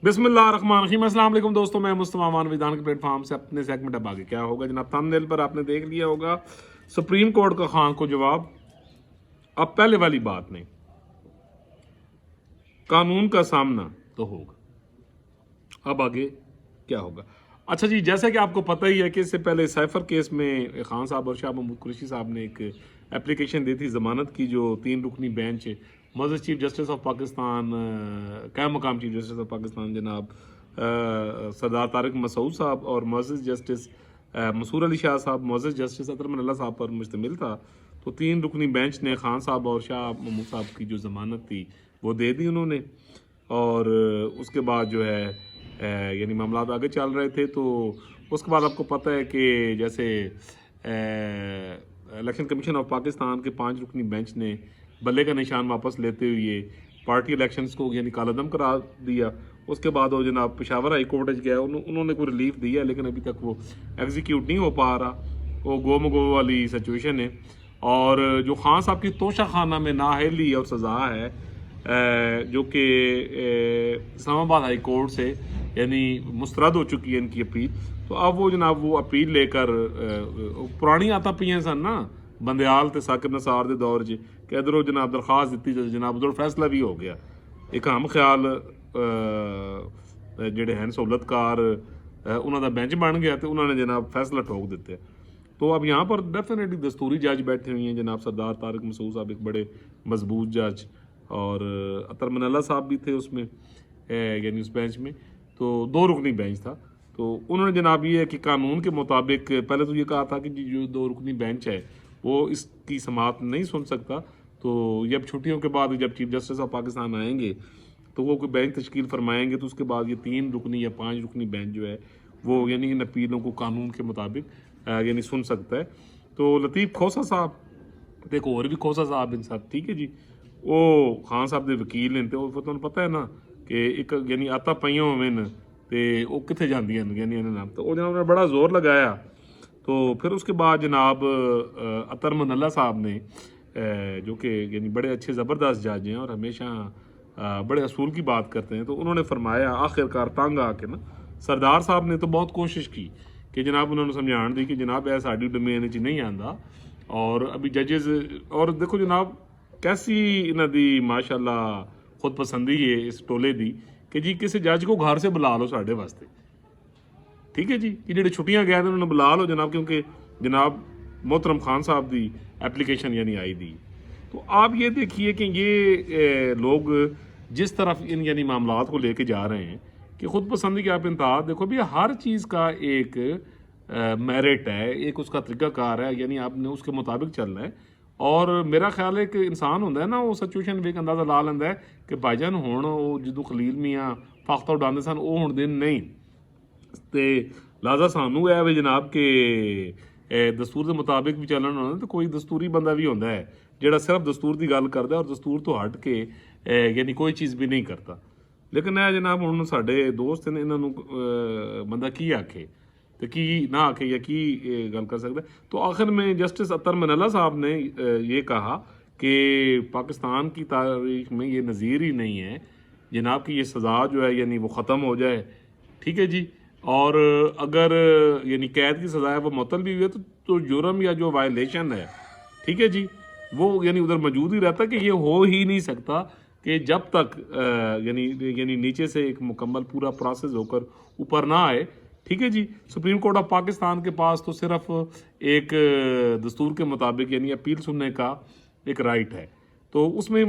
बिस्मिल्लाहिर्रहमानिर्रहीम। अस्सलाम वालेकुम दोस्तों, मैं मुस्तफा अमान विधान के प्लेटफॉर्म से अपने सेगमेंट अब आगे क्या होगा जनाब। थंबनेल पर आपने देख लिया होगा सुप्रीम कोर्ट का खान को जवाब। अब पहले वाली बात नहीं, कानून का सामना तो होगा। अब आगे क्या होगा? अच्छा जी, जैसा कि आपको पता ही है कि इससे पहले साइफर केस में खान साहब और शाह महमूद कुरैशी साहब ने एक एप्लीकेशन दी थी जमानत की, जो 3 रुकनी बेंच मौजूद चीफ जस्टिस ऑफ पाकिस्तान, क़याम मकाम चीफ जस्टिस ऑफ पाकिस्तान जनाब सरदार तारिक मसूद साहब और मौजूद जस्टिस मसूर अली शाह साहब, मौजूद जस्टिस अतर मन अल्लाह साहब पर मुश्तमिल था। तो 3 रुकनी बेंच ने खान साहब और शाह महमूद साहब की जो जमानत थी वो दे दी उन्होंने। और उसके बाद जो है यानी मामला आगे चल रहे थे। तो उसके बाद आपको पता है कि जैसे इलेक्शन कमीशन ऑफ पाकिस्तान के 5 रुकनी बेंच ने बल्ले का निशान वापस लेते हुए पार्टी इलेक्शंस को यानी कालादम करार दिया। उसके बाद वो जनाब पेशावर हाई कोर्ट गया, उन्होंने कोई रिलीफ दिया लेकिन अभी तक वो एग्जीक्यूट नहीं हो पा रहा। वो गो मगो वाली सिचुएशन है। और जो खान साहब की तोशा खाना में नाअहली और सज़ा है, जो कि इस्लामाबाद हाई कोर्ट से यानी मुस्तरद हो चुकी है इनकी अपील। तो अब वो जनाब वो अपील लेकर पुरानी आता पियां सन ना बंदयाल ते साकिब नसार दे दौर च कि इधरों जनाब दरखास्त दी तो जनाब उधर फैसला भी हो गया। एक हम ख्याल ਜਿਹੜੇ हैं सहूलतकार उन्हों का बेंच बन गया तो उन्होंने जनाब फैसला ठोक दिते। तो अब यहाँ पर डेफिनेटली दस्तूरी जज बैठे हुए हैं जनाब सरदार तारिक मसूद साहब, एक बड़े मजबूत जज, और अतर मन अल्लाह साहब भी थे उसमें यानी उस बेंच में। तो 2 रुकनी बेंच था। तो उन्होंने जनाब ये है कि कानून के मुताबिक पहले तो ये कहा था कि जो 2 रुकनी बेंच है वो इसकी समाअत नहीं सुन सकता। तो जब छुट्टियों के बाद जब चीफ जस्टिस ऑफ पाकिस्तान आएंगे तो वो कोई बेंच तश्कील फरमाएंगे, तो उसके बाद ये 3 रुकनी या 5 रुकनी बेंच जो है वो यानी इन अपीलों को कानून के मुताबिक यानी सुन सकता है। तो लतीफ़ खोसा साहब ते एक और भी खोसा साहब इन साहब, ठीक है जी, वो खान साहब के वकील ने। तो तुहानूं पता है ना कि एक यानी आता पईयां होवें ते वो कित्थे जांदियां यानी इन्हां नाम। तो जनाब ने बड़ा जोर लगाया। तो फिर उसके बाद जनाब अतर मन अल्लाह साहब ने जो कि यानी बड़े अच्छे ज़बरदस्त जज हैं और हमेशा बड़े असूल की बात करते हैं, तो उन्होंने फरमाया आखिरकार तंग आके ना सरदार साहब ने तो बहुत कोशिश की कि जनाब उन्होंने समझाण दी कि जनाब यह साडी डोमेन च नहीं आंदा। और अभी जजेस और देखो जनाब कैसी इन्हां दी माशाअल्लाह खुद पसंदी है इस टोले दी कि जी किसी जज को घर से बुला लो साढ़े वास्ते, ठीक है जी, कि जो छुट्टियां गए थे उन्होंने बुला लो जनाब, क्योंकि जनाब मोहतरम खान साहब की एप्लीकेशन यानी आई दी। तो आप ये देखिए कि ये लोग जिस तरफ इन यानी मामलात को लेके जा रहे हैं कि खुद पसंदी की आप इंतहा देखो भी, हर चीज़ का एक मेरिट है, एक उसका तरीक़ाकार है, यानी आपने उसके मुताबिक चलना है। और मेरा ख्याल है कि इंसान होंदा है ना वो सिचुएशन भी एक अंदाज़ा ला लैंदा है कि भाईजान हुण वो जो खलील मियाँ फाख्ता उड़ाते सन वो हुण दिन नहीं। तो लिहाजा सानू है भी जनाब कि दस्तूर के मुताबिक भी चलन होना। तो कोई दस्तूरी बंदा भी होंदा है जिहड़ा सिर्फ दस्तूर की गल करता है और दस्तूर तो हट के यानी कोई चीज़ भी नहीं करता। लेकिन यह जनाब हुण साडे दोस्त ने इन्हां नूं बंदा की आखे तो की ना आखे या की गल कर सकता है। तो आखिर में जस्टिस अतर मन अल्लाह साहब ने ये कहा कि पाकिस्तान की तारीख में ये नज़ीर ही नहीं है जनाब कि ये सज़ा जो है यानी वो ख़त्म हो जाए, ठीक है जी। और अगर यानी कैद की सज़ा है वो मुअत्तल भी हुई है तो जुर्म या जो वायलेशन है, ठीक है जी, वो यानी उधर मौजूद ही रहता कि ये हो ही नहीं सकता कि जब तक यानी नीचे से एक मुकम्मल पूरा प्रोसेस होकर ऊपर ना आए, ठीक है जी। सुप्रीम कोर्ट ऑफ पाकिस्तान के पास तो सिर्फ एक दस्तूर के मुताबिक यानी अपील सुनने का एक राइट है। तो उसमें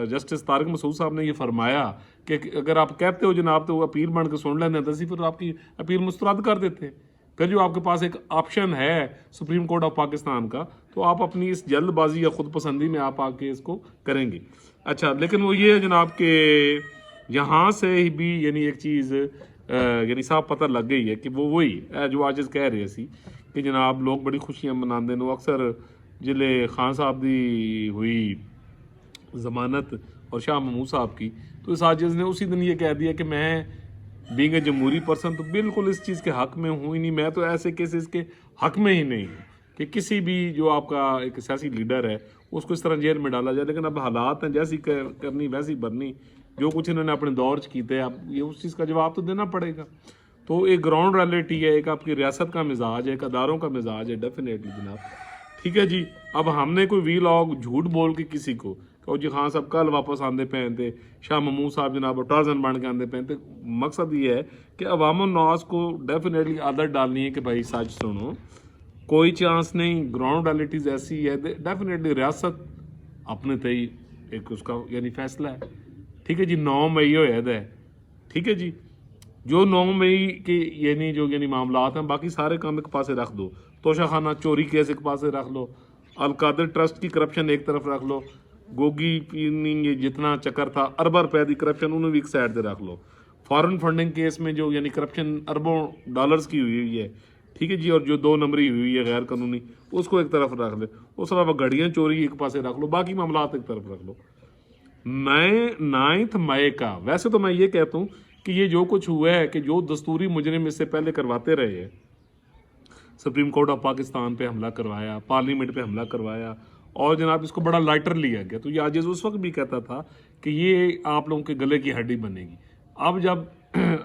जस्टिस तारिक मसूद साहब ने ये फरमाया कि अगर आप कहते हो जनाब तो वो अपील बन के सुन लेने तो फिर आपकी अपील मुस्तरद कर देते हैं। फिर जो आपके पास एक ऑप्शन है सुप्रीम कोर्ट ऑफ पाकिस्तान का, तो आप अपनी इस जल्दबाजी या खुद पसंदी में आप आके इसको करेंगे। अच्छा, लेकिन वो ये है जनाब कि यहाँ से ही भी यानी एक चीज़ यानी साफ पता लग गई है कि वो वही जो आज कह रहे सी कि जनाब लोग बड़ी खुशियाँ मनाते हैं। अक्सर जिले खान साहब की हुई ज़मानत और शाह महमूद साहब की, तो इस आजिज़ ने उसी दिन ये कह दिया कि मैं बीइंग ए जमहूरी पर्सन तो बिल्कुल इस चीज़ के हक़ में हूँ ही नहीं, मैं तो ऐसे केसेस के हक़ में ही नहीं हूँ कि किसी भी जो आपका एक सियासी लीडर है उसको इस तरह जेल में डाला जाए। लेकिन अब हालात हैं जैसी करनी वैसी भरनी, जो कुछ इन्होंने अपने दौर च कीते आप ये उस चीज़ का जवाब तो देना पड़ेगा। तो एक ग्राउंड रियलिटी है, एक आपकी रियासत का मिजाज है, एक अदारों का मिजाज है, डेफिनेटली जनाब। ठीक है जी। अब हमने कोई वी लॉग झूठ बोल के किसी को कहो जी खान साहब कल वापस आंदे पे थे, शाह महमूद साहब जनाब टार्जन बन के आंदे पे थे। मकसद ये है कि अवाम नास को डेफिनेटली आदत डालनी है कि भाई सच सुनो, कोई चांस नहीं, ग्राउंड रियलिटीज ऐसी है। डेफिनेटली रियासत अपने तय एक उसका यानी फैसला है। ठीक है जी। 9 मई होया है। ठीक है जी। जो 9 मई के यानी मामलात हैं, बाकी सारे काम एक पासे रख दो। तोशाखाना चोरी केस एक पासे रख लो, अलकादर ट्रस्ट की करप्शन एक तरफ रख लो, गोगी पीनी जितना चक्कर था अरबा रुपए की करप्शन उन्हें भी एक साइड से रख लो, फॉरेन फंडिंग केस में जो यानी करप्शन अरबों डॉलर्स की हुई है। ठीक है जी। और जो 2 नंबरी हुई है गैर कानूनी, उसको एक तरफ रख ले। उस अलावा घड़ियाँ चोरी एक पासे रख लो, बाकी मामलात एक तरफ रख लो। 9 मई का वैसे तो मैं ये कहता हूँ कि ये जो कुछ हुआ है कि जो दस्तूरी मुजरिम इससे पहले करवाते रहे हैं, सुप्रीम कोर्ट ऑफ पाकिस्तान पे हमला करवाया, पार्लियामेंट पे हमला करवाया और जनाब इसको बड़ा लाइटर लिया गया। तो ये आजिज़ उस वक्त भी कहता था कि ये आप लोगों के गले की हड्डी बनेगी। अब जब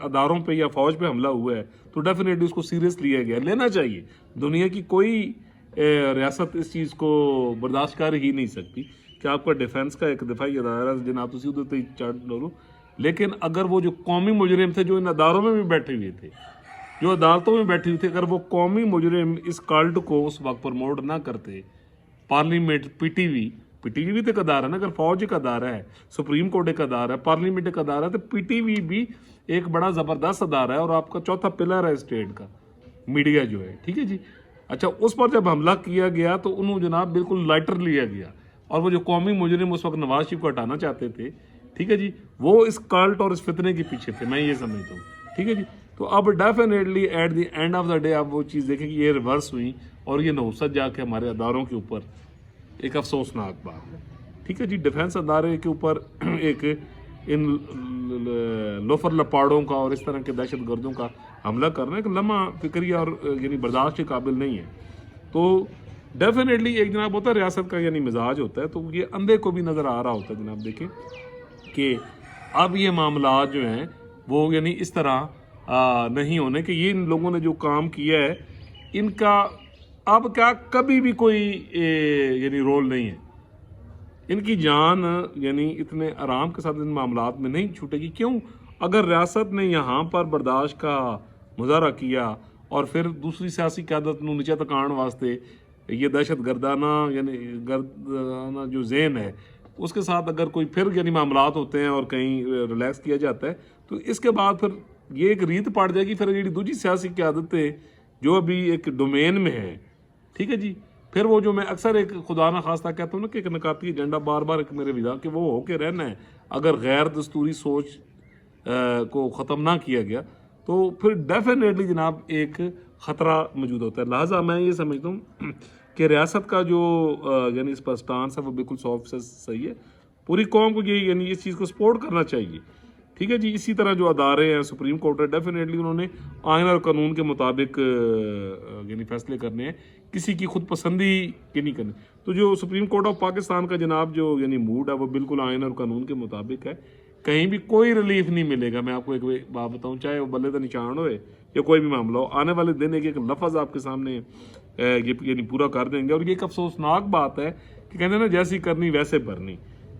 अदारों पे या फौज पे हमला हुआ है तो डेफिनेटली उसको सीरियस लिया गया, लेना चाहिए। दुनिया की कोई रियासत इस चीज़ को बर्दाश्त कर ही नहीं सकती कि आपका डिफेंस का एक दिफाई अदारा जनाब तुसी उधर तक चढ़ लो। लेकिन अगर वो जो कौमी मुजरिम थे जो इन अदारों में भी बैठे हुए थे, जो अदालतों में बैठे हुए थे, अगर वो कौमी मुजरिम इस कल्ट को उस वक्त प्रमोट ना करते, पार्लियामेंट पीटीवी भी तो एक अदारा है ना। अगर फौज एक अदारा है, सुप्रीम कोर्ट एक अदारा है, पार्लियामेंट एक अदारा है, तो पीटीवी भी एक बड़ा ज़बरदस्त अदारा है और आपका चौथा पिलर है स्टेट का, मीडिया जो है। ठीक है जी। अच्छा, उस पर जब हमला किया गया तो उन्होंने जनाब बिल्कुल लाइटर लिया गया और वो जो कौमी मुजरिम उस वक्त नवाज शरीफ को हटाना चाहते थे, ठीक है जी, वो इस कल्ट और इस फितने के पीछे थे, मैं ये समझता हूँ। ठीक है जी। तो अब definitely at the end of the day आप वो चीज़ देखें कि ये रिवर्स हुई और ये नहुसत जाके हमारे अदारों के ऊपर एक अफसोसनाक बात है। ठीक है जी। डिफेंस अदारे के ऊपर एक इन लोफर लपाड़ों का और इस तरह के दहशत गर्दों का हमला करना एक लम्हा फिक्रिया और यानी बर्दाश्त के काबिल नहीं है। तो डेफिनेटली एक जनाब होता है रियासत का यानी मिजाज होता है, तो ये अंधे को भी नज़र आ रहा होता है जनाब। देखें कि अब ये मामला जो हैं वो यानी इस तरह नहीं होने कि ये इन लोगों ने जो काम किया है इनका अब क्या कभी भी कोई यानी रोल नहीं है। इनकी जान यानी इतने आराम के साथ इन मामलात में नहीं छूटेगी। क्यों? अगर रियासत ने यहाँ पर बर्दाश्त का मुजाहरा किया और फिर दूसरी सियासी क़यादत नूं नीचे तकाण वास्ते ये दहशत गर्दाना यानी गर्दाना जो ज़हन है उसके साथ अगर कोई फिर यानी मामलात होते हैं और कहीं रिलैक्स किया जाता है, तो इसके बाद फिर ये एक रीत पड़ जाएगी। फिर जी दूसरी सियासी क़यादतें जो अभी एक डोमेन में है, ठीक है जी, फिर वो जो मैं अक्सर एक खुदा ना खास्ता कहता हूँ ना कि एक नकाती एजेंडा बार बार एक मेरे विदा कि वो होके रहना है। अगर गैर दस्तूरी सोच को ख़त्म ना किया गया तो फिर डेफिनेटली जनाब एक ख़तरा मौजूद होता है। लिहाजा मैं ये समझता हूँ कि रियासत का जो यानी इस पर स्टांस है वो बिल्कुल 100% सही है। पूरी कौम को ये यानी इस चीज़ को सपोर्ट करना चाहिए। ठीक है जी। इसी तरह जो अदारे हैं, सुप्रीम कोर्ट है, डेफिनेटली उन्होंने आइन और कानून के मुताबिक यानी फैसले करने हैं, किसी की खुद पसंदी के नहीं करने। तो जो सुप्रीम कोर्ट ऑफ पाकिस्तान का जनाब जो यानी मूड है वो बिल्कुल आइन और कानून के मुताबिक है। कहीं भी कोई रिलीफ नहीं मिलेगा। मैं आपको एक बात बताऊं, चाहे वो बल्ले का निशान हो या कोई भी मामला हो, आने वाले दिन एक लफ्ज़ आपके सामने ये यानी पूरा कर देंगे। और ये एक अफसोसनाक बात है कि कहते हैं ना जैसी करनी वैसे भरनी।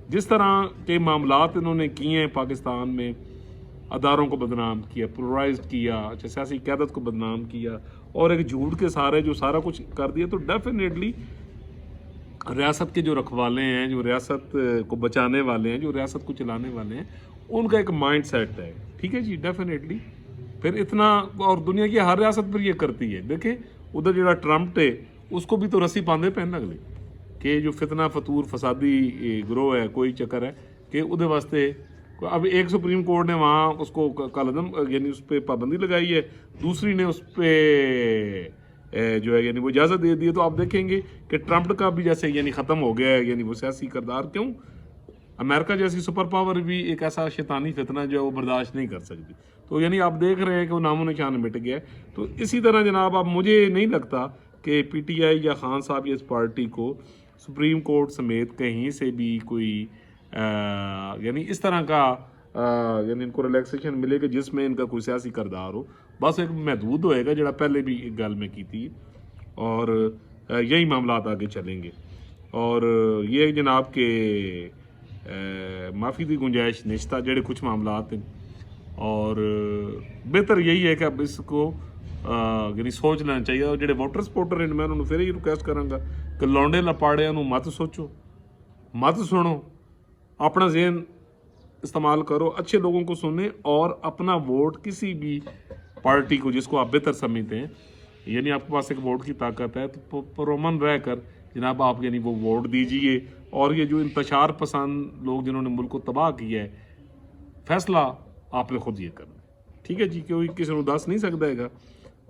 जिस तरह के मामलात इन्होंने किए हैं पाकिस्तान में, अदारों को बदनाम किया, प्लोराइज किया, अच्छा सियासी क़यादत को बदनाम किया और एक झूठ के सहारे जो सारा कुछ कर दिया, तो डेफिनेटली रियासत के जो रखवाले हैं, जो रियासत को बचाने वाले हैं, जो रियासत को चलाने वाले हैं, उनका एक माइंड सेट है। ठीक है जी। डेफिनेटली फिर इतना और दुनिया की हर रियासत पर ये करती है। देखें उधर जो ट्रम्प है उसको भी तो रस्सी बांधे पे अगले कि जो फितना फतूर फसादी ग्रोह है, कोई चक्कर है कि उधर वास्ते अब एक सुप्रीम कोर्ट ने वहाँ उसको कालदम यानी उस पर पाबंदी लगाई है, दूसरी ने उस पर जो है यानी वो इजाज़त दे दी है। तो आप देखेंगे कि ट्रम्प का भी जैसे यानी ख़त्म हो गया है यानी वो सियासी किरदार। क्यों? अमेरिका जैसी सुपर पावर भी एक ऐसा शैतानी फितना जो है वो बर्दाश्त नहीं कर सकती। तो यानी आप देख रहे हैं कि वो नामो निशान मिट गया है। तो इसी तरह जनाब अब मुझे नहीं लगता कि पीटीआई या खान साहब या इस पार्टी को सुप्रीम कोर्ट समेत कहीं से भी कोई यानी इस तरह का यानी इनको रिलैक्सेशन मिलेगी जिसमें इनका कोई सियासी किरदार हो, बस एक महदूद होएगा जरा पहले भी एक गल में की थी, और यही मामलात आगे चलेंगे। और ये जनाब के माफ़ी की गुंजाइश निश्ता जेडे कुछ मामलात हैं, और बेहतर यही है कि अब इसको यानी सोच लेना चाहिए। और जेडे वोटर सपोर्टर हैं मैं उन्होंने फिर ही रिक्वेस्ट करांगा कि लौंडे लपाड़ियां नूं मत सोचो, मत सुनो, अपना जहन इस्तेमाल करो, अच्छे लोगों को सुने और अपना वोट किसी भी पार्टी को जिसको आप बेहतर समझते हैं, यानी आपके पास एक वोट की ताकत है, तो पुरअमन रह कर जनाब आप यानी वो वोट दीजिए। और ये जो इंतशार पसंद लोग जिन्होंने मुल्क को तबाह किया है, फैसला आपने खुद ये करना है, ठीक है जी, कोई किसी को दस नहीं सकता है।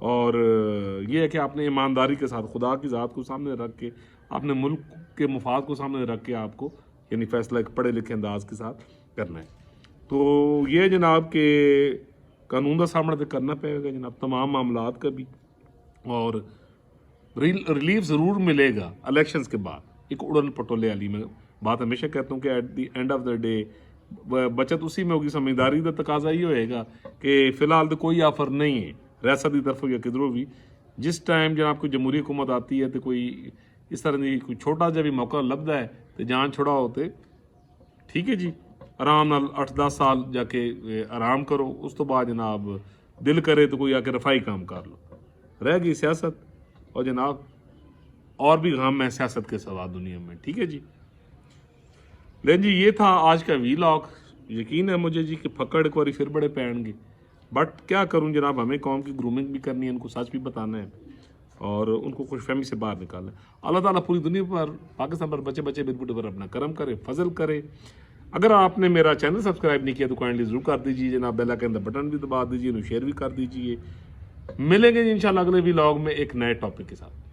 और ये है कि आपने ईमानदारी के साथ खुदा की ज़ात को सामने रख के, अपने मुल्क के मुफाद को सामने रख के आपको यानी फैसला एक पढ़े लिखे अंदाज के साथ करना है। तो ये जनाब के कानून का सामना तो करना पड़ेगा जनाब तमाम मामलात का भी, और रिलीफ ज़रूर मिलेगा इलेक्शंस के बाद। एक उड़न पटोले वाली मैं बात हमेशा कहता हूँ कि at the end of the day बचत उसी में होगी, समझदारी का तकाजा ये होएगा कि फिलहाल तो कोई ऑफर नहीं है रियासत की तरफों या किधरों भी। जिस टाइम जनाब कोई जमहूरी हुकूमत आती है तो कोई इस तरह की कोई छोटा जा भी मौका लभदा है तो जान छुड़ा होते, ठीक है जी, आराम नाल 8-10 साल जाके आराम करो, उस तो बाद जनाब दिल करे तो कोई आके रफाई काम कर लो। रह गई सियासत, और जनाब और भी गम है सियासत के सिवा दुनिया में, ठीक है जी। लेकिन जी ये था आज का वीलॉग। यकीन है मुझे जी कि फकड़ एक बार फिर बड़े पैणगे, बट क्या करूं जनाब, हमें कौम की ग्रूमिंग भी करनी है, उनको सच भी बताना है और उनको खुशफहमी से बाहर निकालना है। अल्लाह ताला पूरी दुनिया पर, पाकिस्तान पर, बच्चे बच्चे बिरबुटे पर अपना करम करे, फजल करे। अगर आपने मेरा चैनल सब्सक्राइब नहीं किया तो काइंडली जरूर कर दीजिए जनाब, बेल आइकन का बटन भी दबा दीजिए, शेयर भी कर दीजिए। मिलेंगे इंशाल्लाह अगले वीलॉग में एक नए टॉपिक के साथ।